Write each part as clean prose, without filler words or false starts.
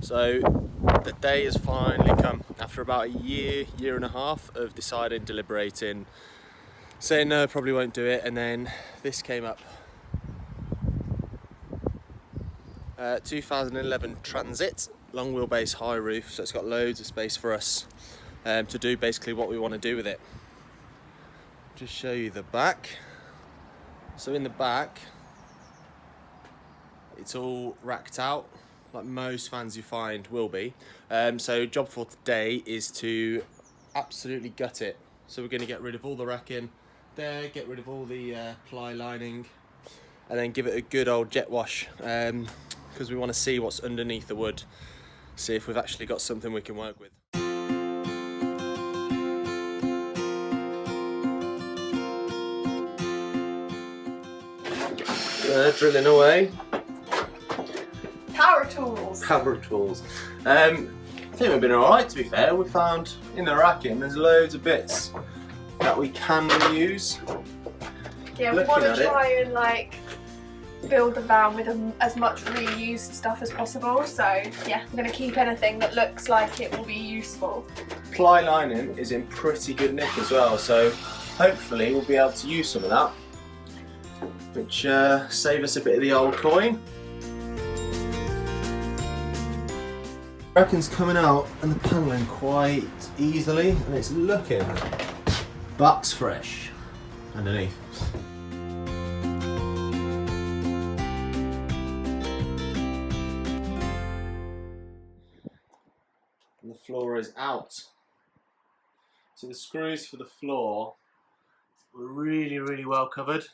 So the day has finally come after about a year and a half of deciding, deliberating, saying no, probably won't do it, and then this came up. 2011 Transit, long wheelbase, high roof, so it's got loads of space for us to do basically what we want to do with it. Just show you the back. So in the back, it's all racked out, like most vans you find will be. So job for today is to absolutely gut it. So we're going to get rid of all the racking there, get rid of all the ply lining, and then give it a good old jet wash, because we want to see what's underneath the wood, see if we've actually got something we can work with. Drilling away. Power tools. Power tools. I think we've been alright, to be fair. We found in the racking there's loads of bits that we can reuse. Yeah, we want to try and like build the van with as much reused stuff as possible. So yeah, I'm going to keep anything that looks like it will be useful. Ply lining is in pretty good nick as well, so hopefully we'll be able to use some of that, which save us a bit of the old coin. Racking's coming out and the panelling quite easily, and it's looking bucks fresh underneath. And the floor is out. So the screws for the floor were really well covered.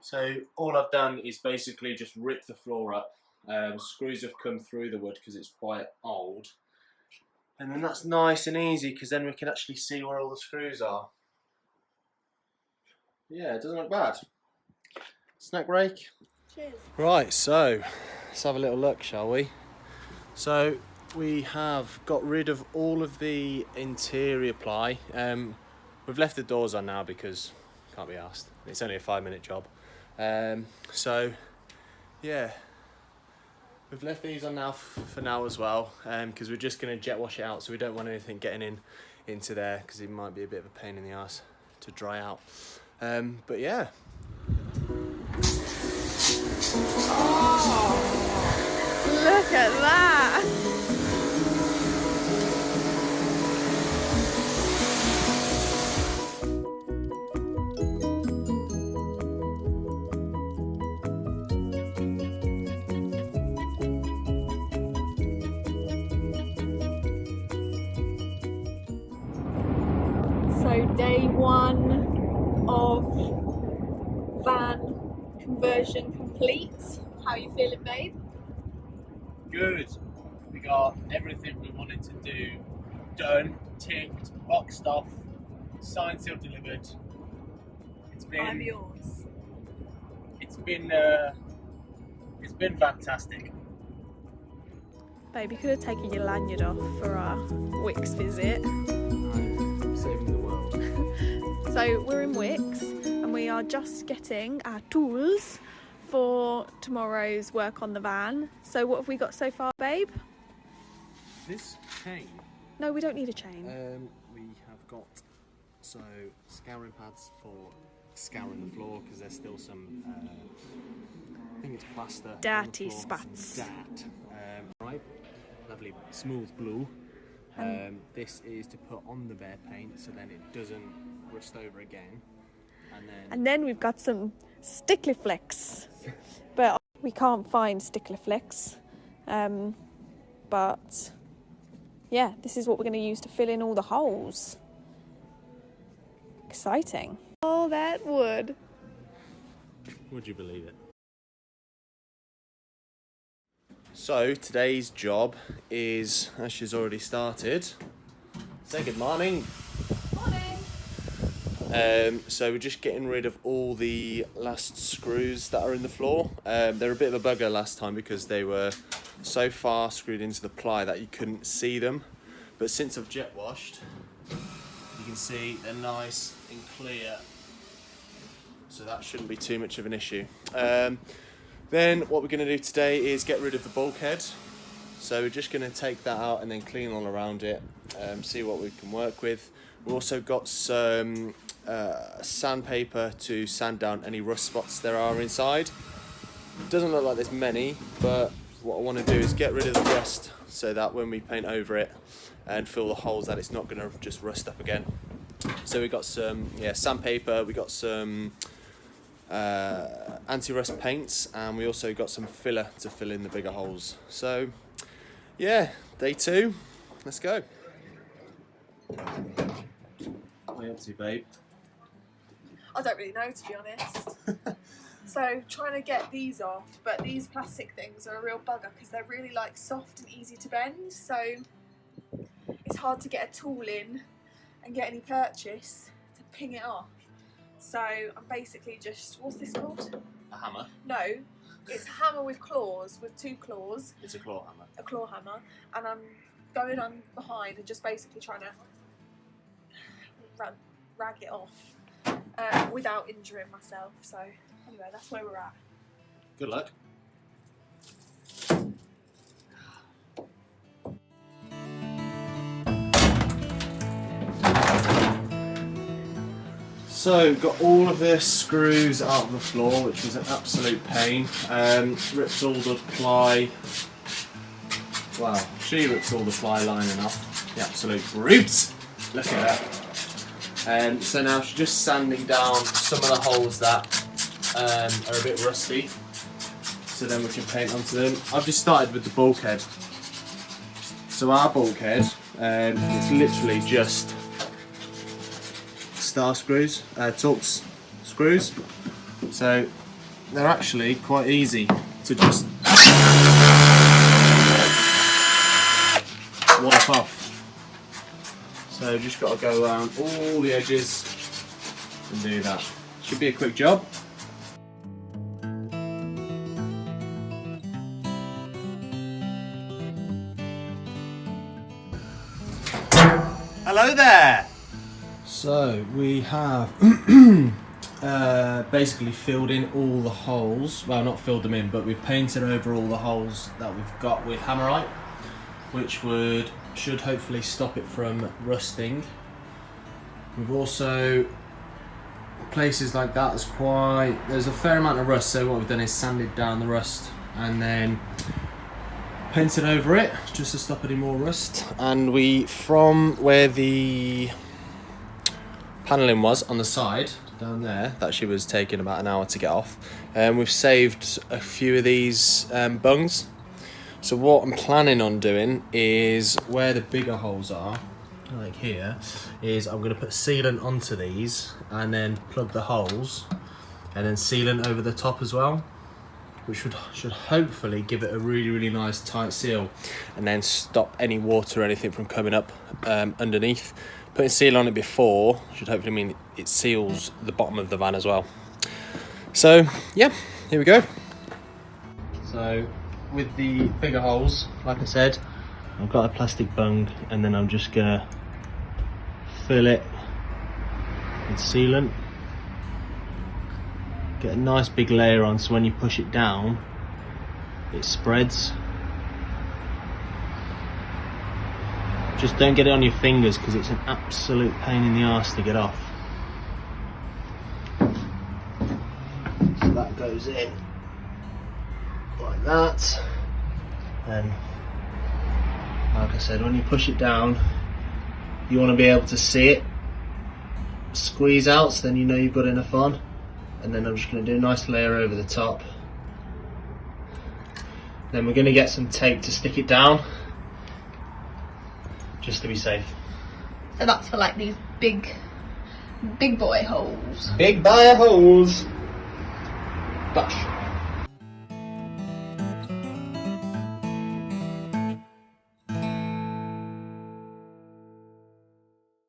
So all I've done is basically just rip the floor up. Screws have come through the wood because it's quite old. And then that's nice and easy because then we can actually see where all the screws are. Yeah, it doesn't look bad. Snack break. Cheers. Right, so let's have a little look, shall we? So we have got rid of all of the interior ply. We've left the doors on now because can't be asked. It's only a 5-minute job. So yeah, we've left these on now for now as well, because we're just going to jet wash it out, so we don't want anything getting into there because it might be a bit of a pain in the ass to dry out. But yeah. Oh, look at that! So day one of van conversion complete. How are you feeling, babe? Good. We got everything we wanted to do done, ticked, boxed off, signed, sealed, delivered. I'm yours. It's been fantastic. Babe, you could have taken your lanyard off for our Wicks visit. Saving the world. So we're in Wicks and we are just getting our tools for tomorrow's work on the van. So what have we got so far, babe? This chain. No, we don't need a chain. We have got scouring pads for scouring the floor because there's still some. I think it's plaster. Dirty spots. Right. Lovely smooth blue. This is to put on the bare paint so then it doesn't rust over again. And then we've got some stickler flicks, but we can't find stickler flicks. But yeah, this is what we're going to use to fill in all the holes. Exciting. Oh, that wood. Would you believe it? So today's job is, as she's already started, say good morning. Morning. So we're just getting rid of all the last screws that are in the floor. They're a bit of a bugger last time because they were so far screwed into the ply that you couldn't see them. But since I've jet washed, you can see they're nice and clear. So that shouldn't be too much of an issue. Then what we're going to do today is get rid of the bulkhead. So we're just going to take that out and then clean all around it, see what we can work with. We've also got some sandpaper to sand down any rust spots there are inside. Doesn't look like there's many, but what I want to do is get rid of the rust so that when we paint over it and fill the holes, that it's not going to just rust up again. So we got some sandpaper, we got some anti-rust paints, and we also got some filler to fill in the bigger holes. So yeah, day 2, let's go. What are you up to, babe? I don't really know, to be honest. So trying to get these off, but these plastic things are a real bugger because they're really like soft and easy to bend, so it's hard to get a tool in and get any purchase to ping it off. So I'm basically just, what's this called? A hammer? No, it's a hammer with claws, with 2 claws. It's a claw hammer. A claw hammer, and I'm going on behind and just basically trying to rag it off without injuring myself. So anyway, that's where we're at. Good luck. So got all of the screws out of the floor, which was an absolute pain. Ripped all the ply. Wow, she ripped all the ply lining off. The absolute brute. Look at her. So now she's just sanding down some of the holes that are a bit rusty, so then we can paint onto them. I've just started with the bulkhead. So our bulkhead, it's literally just star screws, Torx screws. So they're actually quite easy to just wipe off. So just got to go around all the edges and do that. Should be a quick job. Hello there! So we have basically filled in all the holes. Well, not filled them in, but we've painted over all the holes that we've got with Hammerite, which should hopefully stop it from rusting. We've also, places like that, there's a fair amount of rust, so what we've done is sanded down the rust and then painted over it just to stop any more rust. And from where the panelling was on the side down there, that she was taking about an hour to get off, we've saved a few of these bungs. So what I'm planning on doing is, where the bigger holes are, like here, is I'm going to put sealant onto these and then plug the holes and then sealant over the top as well, which should hopefully give it a really nice tight seal and then stop any water or anything from coming up underneath. Putting seal on it before should hopefully mean it seals the bottom of the van as well. So yeah, here we go. So with the bigger holes, like I said, I've got a plastic bung and then I'm just gonna fill it with sealant. Get a nice big layer on so when you push it down, it spreads. Just don't get it on your fingers because it's an absolute pain in the arse to get off. So that goes in like that, and like I said, when you push it down, you want to be able to see it squeeze out, so then you know you've got enough on. And then I'm just going to do a nice layer over the top. Then we're going to get some tape to stick it down, just to be safe. So that's for like these big boy holes. Big boy holes. Gosh.